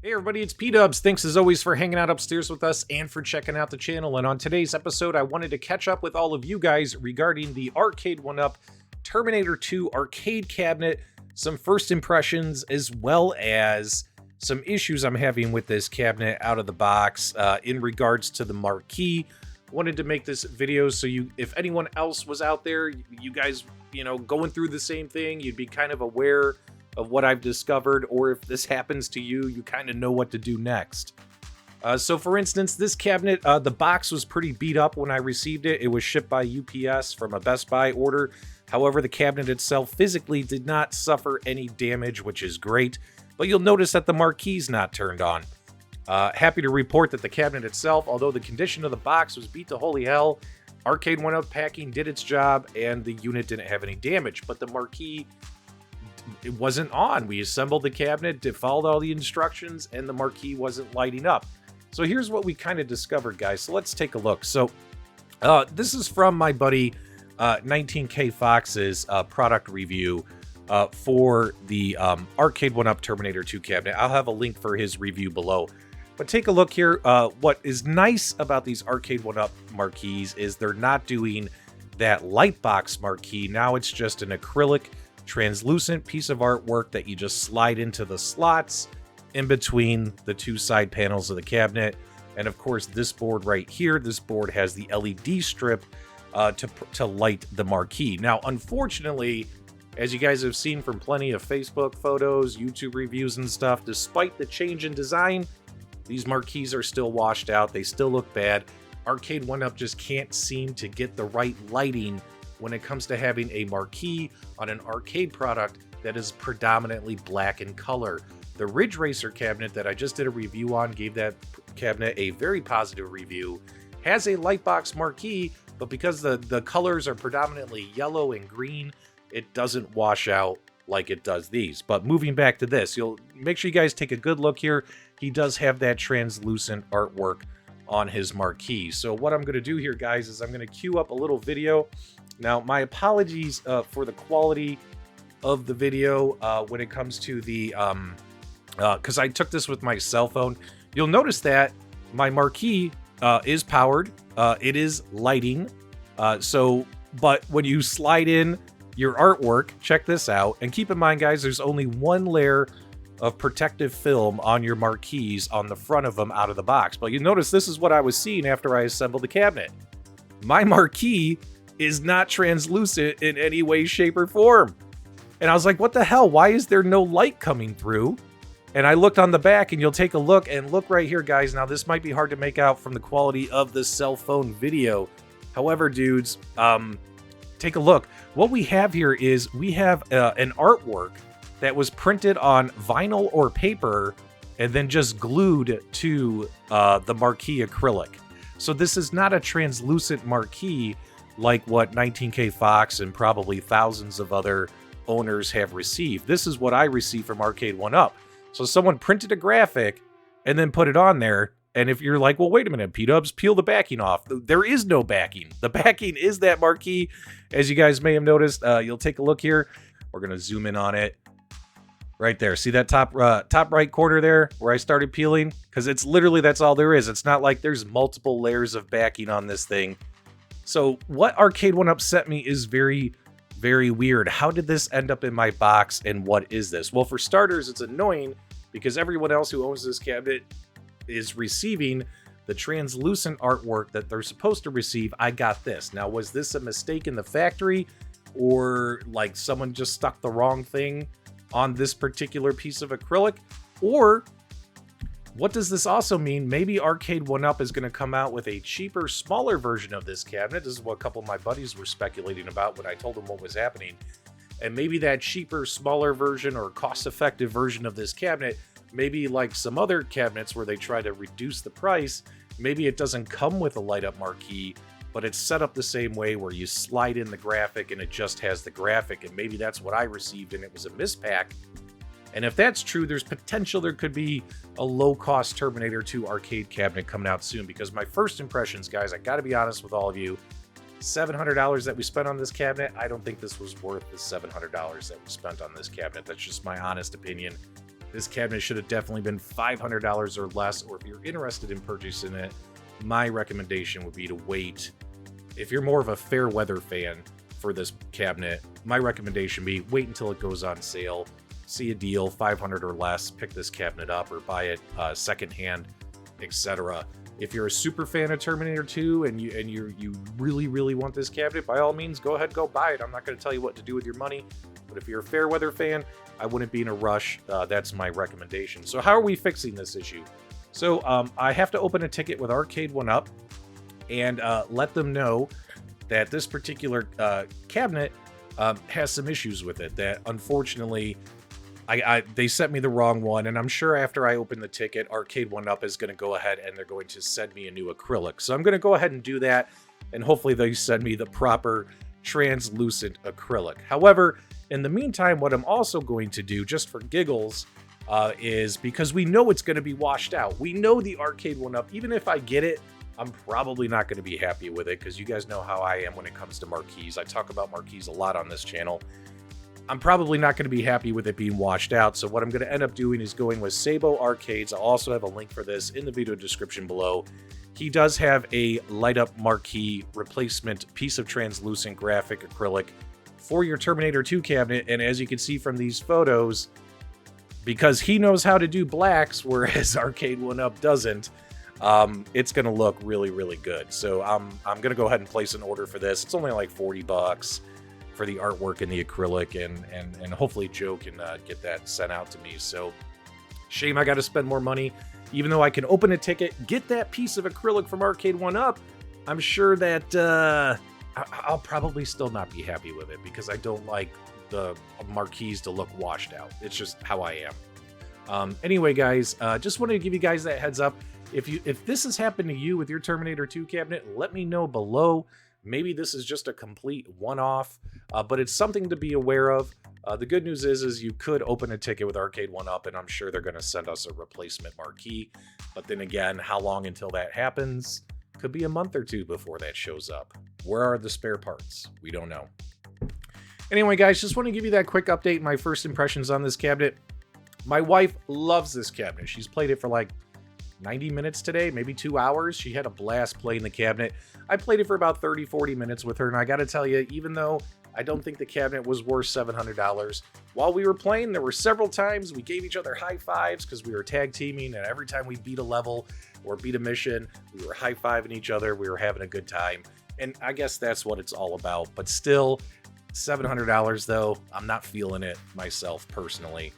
Hey everybody, it's PDubs. Thanks as always for hanging out upstairs with us and for checking out the channel. And on today's episode, I wanted to catch up with all of you guys regarding the Arcade1Up Terminator 2 arcade cabinet, some first impressions, as well as some issues I'm having with this cabinet out of the box in regards to the Marquee. Wanted to make this video so if anyone else was out there, you guys, going through the same thing, you'd be kind of aware of what I've discovered, or if this happens to you, you kind of know what to do next. So for instance, this cabinet, the box was pretty beat up when I received it. It was shipped by UPS from a Best Buy order. However, the cabinet itself physically did not suffer any damage, which is great, but you'll notice that the Marquee's not turned on. Happy to report that the cabinet itself, although the condition of the box was beat to holy hell, Arcade1Up packing did its job and the unit didn't have any damage, but the Marquee, it wasn't on. We assembled the cabinet, followed all the instructions, and the Marquee wasn't lighting up. So here's what we kind of discovered, guys. So let's take a look. So this is from my buddy 19K Fox's product review for the Arcade1Up Terminator 2 cabinet. I'll have a link for his review below. But take a look here. What is nice about these Arcade1Up Marquees is they're not doing that light box Marquee. Now it's just an acrylic translucent piece of artwork that you just slide into the slots in between the two side panels of the cabinet. And of course, this board right here, this board has the LED strip to light the Marquee. Now, unfortunately, as you guys have seen from plenty of Facebook photos, YouTube reviews and stuff, despite the change in design, these Marquees are still washed out. They still look bad. Arcade1Up just can't seem to get the right lighting when it comes to having a Marquee on an arcade product that is predominantly black in color. The Ridge Racer cabinet that I just did a review on gave that cabinet a very positive review. Has a Lightbox Marquee, but because the colors are predominantly yellow and green, it doesn't wash out like it does these. But moving back to this, you'll make sure you guys take a good look here. He does have that translucent artwork on his Marquee. So what I'm gonna do here, guys, is I'm gonna queue up a little video. Now, my apologies for the quality of the video when it comes to the, because I took this with my cell phone. You'll notice that my Marquee is powered. It is lighting. But when you slide in your artwork, check this out. And keep in mind, guys, there's only one layer of protective film on your Marquees on the front of them out of the box. But you notice this is what I was seeing after I assembled the cabinet. My Marquee is not translucent in any way, shape, or form. And I was like, what the hell? Why is there no light coming through? And I looked on the back, and you'll take a look, and look right here, guys. Now, this might be hard to make out from the quality of the cell phone video. However, dudes, take a look. What we have here is we have an artwork that was printed on vinyl or paper and then just glued to the Marquee acrylic. So this is not a translucent Marquee like what 19K Fox and probably thousands of other owners have received. This is what I received from Arcade1Up. So someone printed a graphic and then put it on there. And if you're like, well, wait a minute, P-Dubs, peel the backing off. There is no backing. The backing is that Marquee. As you guys may have noticed, you'll take a look here. We're going to zoom in on it. Right there. See that top right corner there where I started peeling? Because it's literally, that's all there is. It's not like there's multiple layers of backing on this thing. So what Arcade1Up sent me is very, very weird. How did this end up in my box, and what is this? Well, for starters, it's annoying because everyone else who owns this cabinet is receiving the translucent artwork that they're supposed to receive. I got this. Now, was this a mistake in the factory, or like someone just stuck the wrong thing on this particular piece of acrylic? Or what does this also mean? Maybe Arcade1Up is going to come out with a cheaper, smaller version of this cabinet. This is what a couple of my buddies were speculating about when I told them what was happening. And maybe that cheaper, smaller version or cost-effective version of this cabinet, maybe like some other cabinets where they try to reduce the price, maybe it doesn't come with a light-up Marquee, but it's set up the same way where you slide in the graphic and it just has the graphic, and maybe that's what I received and it was a mispack. And if that's true, there's potential there could be a low-cost Terminator 2 arcade cabinet coming out soon, because my first impressions, guys, I gotta be honest with all of you, $700 that we spent on this cabinet, I don't think this was worth the $700 that we spent on this cabinet. That's just my honest opinion. This cabinet should have definitely been $500 or less, or if you're interested in purchasing it, my recommendation would be to wait. If you're more of a fair weather fan for this cabinet, my recommendation would be wait until it goes on sale, see a deal, 500 or less, pick this cabinet up or buy it secondhand, etc. If you're a super fan of Terminator 2 and you really want this cabinet, by all means, go ahead, go buy it. I'm not going to tell you what to do with your money, but if you're a fair weather fan, I wouldn't be in a rush. That's my recommendation. So how are we fixing this issue? So I have to open a ticket with Arcade1Up and let them know that this particular cabinet has some issues with it, that unfortunately they sent me the wrong one, and I'm sure after I open the ticket, Arcade1Up is going to go ahead and they're going to send me a new acrylic. So I'm going to go ahead and do that, and hopefully they send me the proper translucent acrylic. However, in the meantime, what I'm also going to do, just for giggles, is because we know it's going to be washed out. We know the Arcade1Up, even if I get it, I'm probably not going to be happy with it, because you guys know how I am when it comes to Marquees. I talk about Marquees a lot on this channel. I'm probably not going to be happy with it being washed out, so what I'm going to end up doing is going with SZABO Arcades. I'll also have a link for this in the video description below. He does have a Light Up Marquee replacement piece of translucent graphic acrylic for your Terminator 2 cabinet, and as you can see from these photos, because he knows how to do blacks, whereas Arcade1Up doesn't, it's going to look really good. So I'm going to go ahead and place an order for this. It's only like 40 bucks for the artwork and the acrylic, and hopefully Joe can get that sent out to me. So shame I got to spend more money, even though I can open a ticket, get that piece of acrylic from Arcade1Up. I'm sure that I'll probably still not be happy with it, because I don't like the Marquees to look washed out. It's just how I am. Anyway, guys, just wanted to give you guys that heads up. If this has happened to you with your Terminator 2 cabinet, let me know below. Maybe this is just a complete one-off, but it's something to be aware of. The good news is you could open a ticket with Arcade1Up, and I'm sure they're going to send us a replacement Marquee. But then again, how long until that happens? Could be a month or two before that shows up. Where are the spare parts? We don't know. Anyway, guys, just want to give you that quick update, my first impressions on this cabinet. My wife loves this cabinet. She's played it for like 90 minutes today, maybe 2 hours. She had a blast playing the cabinet. I played it for about 30-40 minutes with her, and I gotta tell you, even though I don't think the cabinet was worth $700, while we were playing, there were several times we gave each other high fives because we were tag teaming, and every time we beat a level or beat a mission, we were high-fiving each other. We were having a good time, and I guess that's what it's all about. But still, $700 though, I'm not feeling it myself personally.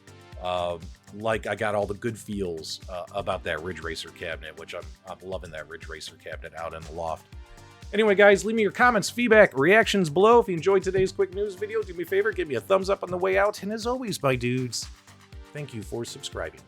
Like I got all the good feels about that Ridge Racer cabinet, which I'm loving that Ridge Racer cabinet out in the loft. Anyway, guys, leave me your comments, feedback, reactions below. If you enjoyed today's quick news video, do me a favor, give me a thumbs up on the way out. And as always, my dudes, thank you for subscribing.